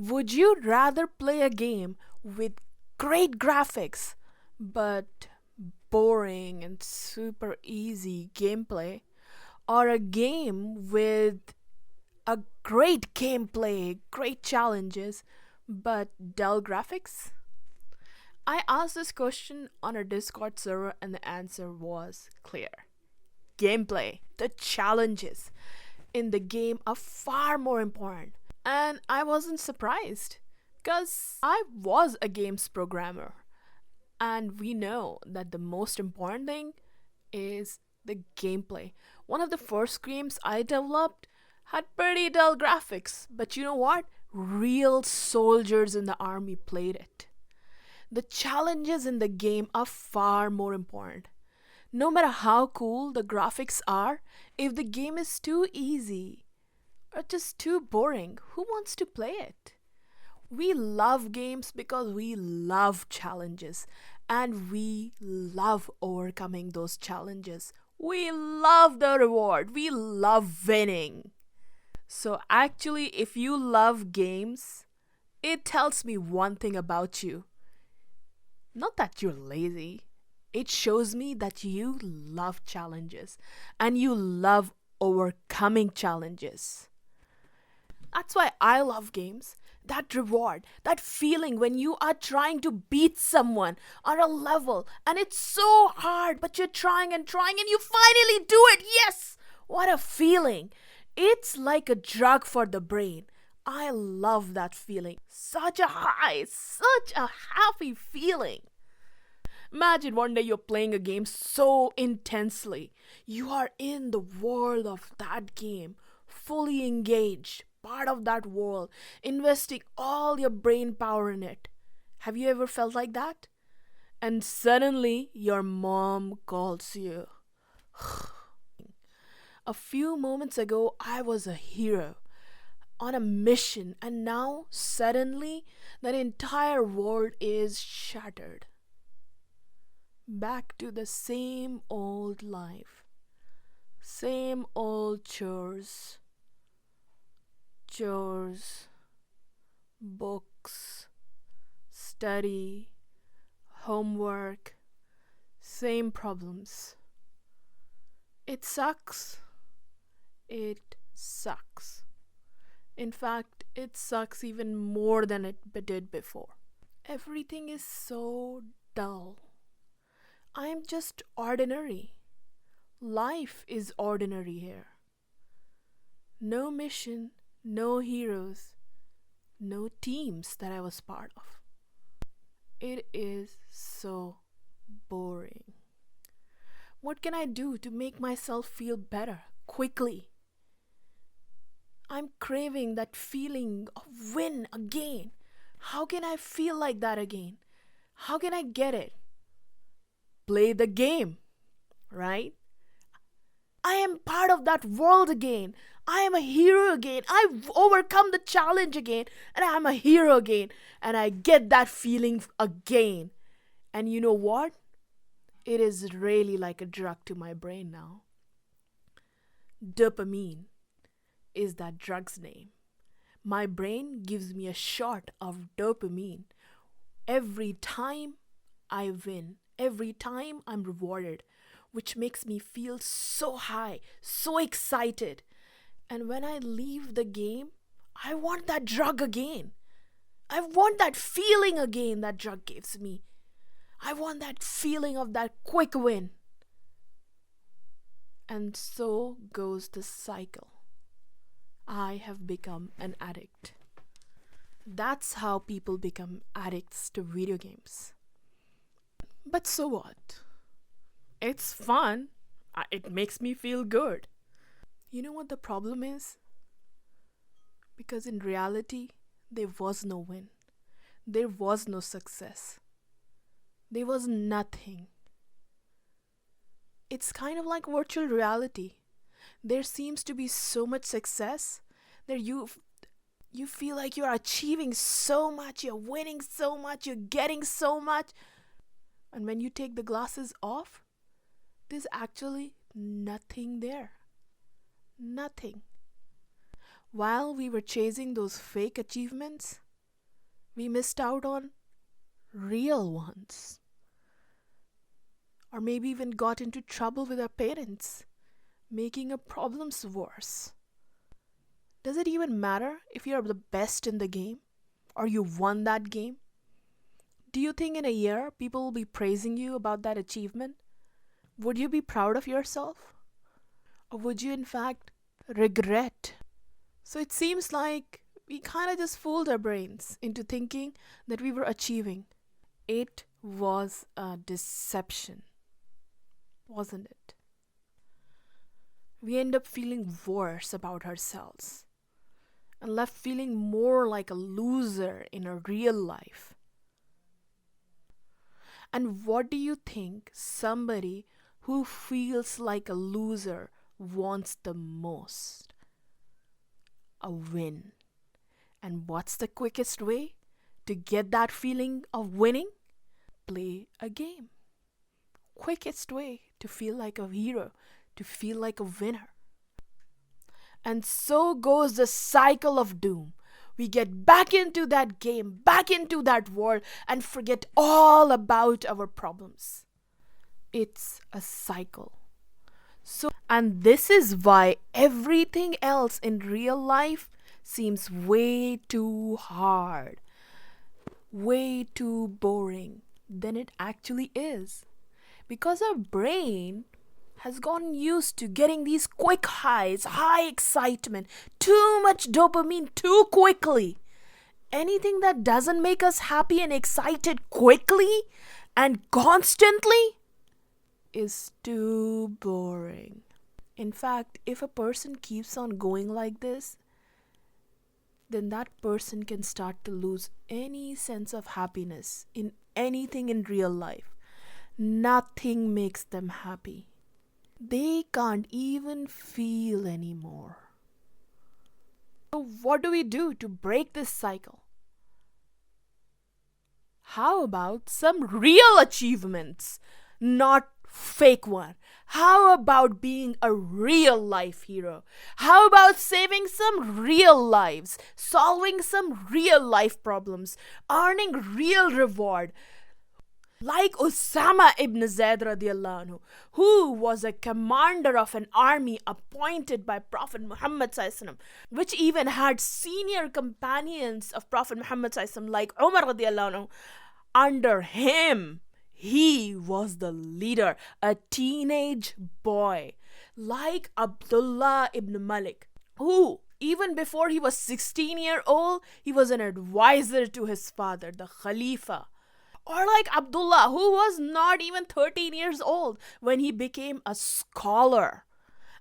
Would you rather play a game with great graphics but boring and super easy gameplay, or a game with a great gameplay, great challenges, but dull graphics? I asked this question on our Discord server and the answer was clear. Gameplay, the challenges in the game are far more important. And I wasn't surprised because I was a games programmer. And we know that the most important thing is the gameplay. One of the first games I developed had pretty dull graphics, but you know what? Real soldiers in the army played it. The challenges in the game are far more important. No matter how cool the graphics are, if the game is too easy or just too boring, who wants to play it? We love games because we love challenges and we love overcoming those challenges. We love the reward. We love winning. So, actually, if you love games, it tells me one thing about you. Not that you're lazy, it shows me that you love challenges and you love overcoming challenges. That's why I love games. That reward, that feeling when you are trying to beat someone on a level and it's so hard, but you're trying and you finally do it. Yes! What a feeling! It's like a drug for the brain. I love that feeling. Such a high, such a happy feeling. Imagine one day you're playing a game so intensely. You are in the world of that game, fully engaged, part of that world, investing all your brain power in it. Have you ever felt like that? And suddenly your mom calls you. A few moments ago, I was a hero on a mission, and now suddenly that entire world is shattered. Back to the same old life, same old chores, books, study, homework, same problems. It sucks. It sucks. In fact, it sucks even more than it did before. Everything is so dull. I am just ordinary. Life is ordinary here. No mission, no heroes, no teams that I was part of. It is so boring. What can I do to make myself feel better quickly? I'm craving that feeling of win again. How can I feel like that again? How can I get it? Play the game, right? I am part of that world again. I am a hero again. I've overcome the challenge again, and I'm a hero again. And I get that feeling again. And you know what? It is really like a drug to my brain now. Dopamine is that drug's name. My brain gives me a shot of dopamine every time I win, every time I'm rewarded, which makes me feel so high, so excited. And when I leave the game, I want that drug again. I want that feeling again that drug gives me. I want that feeling of that quick win. And so goes the cycle. I have become an addict. That's how people become addicts to video games. But so what? It's fun. It makes me feel good. You know what the problem is? Because in reality, there was no win. There was no success. There was nothing. It's kind of like virtual reality. There seems to be so much success that you feel like you're achieving so much, you're winning so much, you're getting so much. And when you take the glasses off, there's actually nothing there. Nothing. While we were chasing those fake achievements, We missed out on real ones. Or maybe even got into trouble with our parents, making our problems worse. Does it even matter if you're the best in the game or you won that game? Do you think in a year people will be praising you about that achievement? Would you be proud of yourself? Or would you, in fact, regret? So it seems like we kind of just fooled our brains into thinking that we were achieving. It was a deception, wasn't it? We end up feeling worse about ourselves and left feeling more like a loser in a real life. And what do you think somebody who feels like a loser wants the most? A win. And what's the quickest way to get that feeling of winning? Play a game. Quickest way to feel like a hero, to feel like a winner. And so goes the cycle of doom. We get back into that game, back into that world, and forget all about our problems. It's a cycle. And this is why everything else in real life seems way too hard, way too boring than it actually is. Because our brain has gotten used to getting these quick highs, high excitement, too much dopamine too quickly. Anything that doesn't make us happy and excited quickly and constantly is too boring. In fact, if a person keeps on going like this, then that person can start to lose any sense of happiness in anything in real life. Nothing makes them happy. They can't even feel anymore. So what do we do to break this cycle? How about some real achievements, not fake one? How about being a real life hero? How about saving some real lives, solving some real life problems, earning real reward? Like Osama ibn Zayd radiallahu anhu, who was a commander of an army appointed by Prophet Muhammad sallallahu, which even had senior companions of Prophet Muhammad sallallahu, like Umar radiallahu anhu. Under him, he was the leader, a teenage boy. Like Abdullah ibn Malik, who even before he was 16-year old, he was an advisor to his father, the Khalifa. Or like Abdullah, who was not even 13 years old when he became a scholar.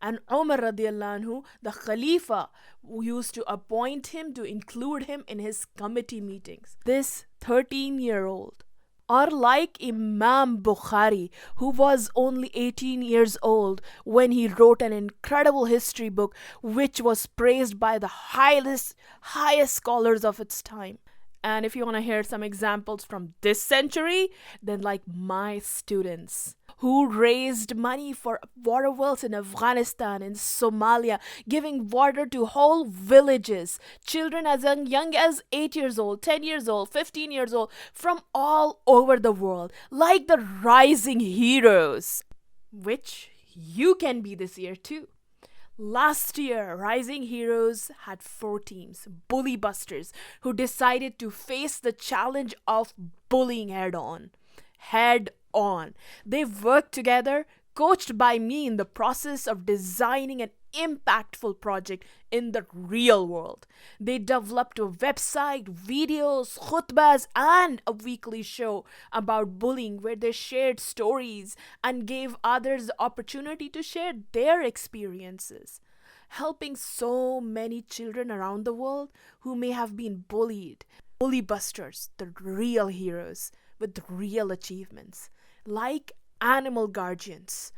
And Umar radiallahu anhu, the Khalifa, who used to appoint him to include him in his committee meetings. This 13-year-old. Or like Imam Bukhari, who was only 18 years old when he wrote an incredible history book which was praised by the highest scholars of its time. And if you want to hear some examples from this century, then like my students who raised money for water wells in Afghanistan, in Somalia, giving water to whole villages, children as young as 8 years old, 10 years old, 15 years old, from all over the world, like the rising heroes, which you can be this year too. Last year, Rising Heroes had 4 teams, bully busters, who decided to face the challenge of bullying head on. They worked together, coached by me in the process of designing an impactful project in the real world. They developed a website, videos, khutbas, and a weekly show about bullying where they shared stories and gave others the opportunity to share their experiences, helping so many children around the world who may have been bullied. Bully busters, the real heroes with real achievements, like animal guardians,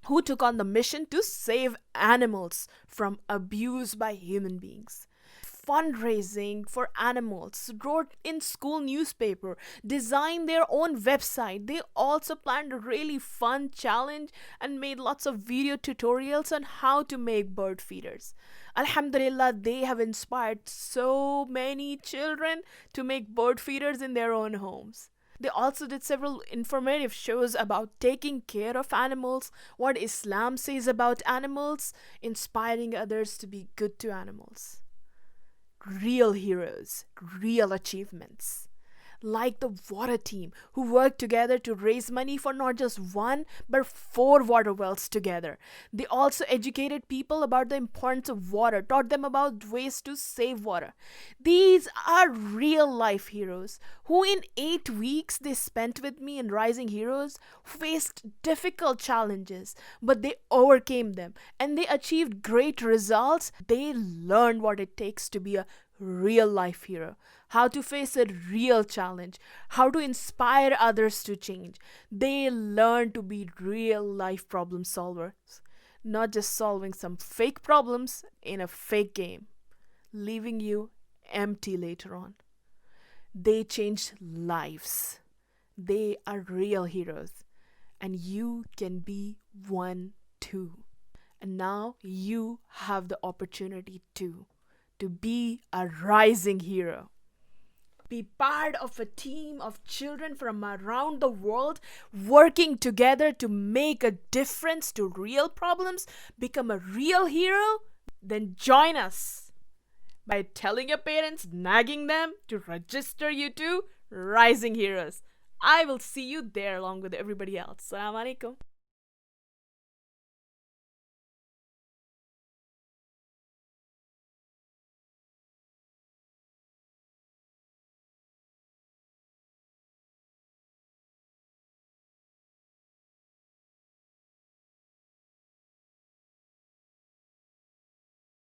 who took on the mission to save animals from abuse by human beings. Fundraising for animals, wrote in school newspaper, designed their own website. They also planned a really fun challenge and made lots of video tutorials on how to make bird feeders. Alhamdulillah, they have inspired so many children to make bird feeders in their own homes. They also did several informative shows about taking care of animals, what Islam says about animals, inspiring others to be good to animals. Real heroes, real achievements. Like the water team who worked together to raise money for not just one but four water wells together. They also educated people about the importance of water, taught them about ways to save water. These are real life heroes who, in 8 weeks they spent with me in Rising Heroes, faced difficult challenges, but they overcame them and they achieved great results. They learned what it takes to be a real life hero, how to face a real challenge, how to inspire others to change. They learn to be real life problem solvers, not just solving some fake problems in a fake game, leaving you empty later on. They changed lives. They are real heroes, and you can be one too. And now you have the opportunity to be a rising hero. Be part of a team of children from around the world working together to make a difference to real problems, become a real hero. Then join us by telling your parents, nagging them to register you to Rising Heroes. I will see you there along with everybody else. Assalamu alaikum.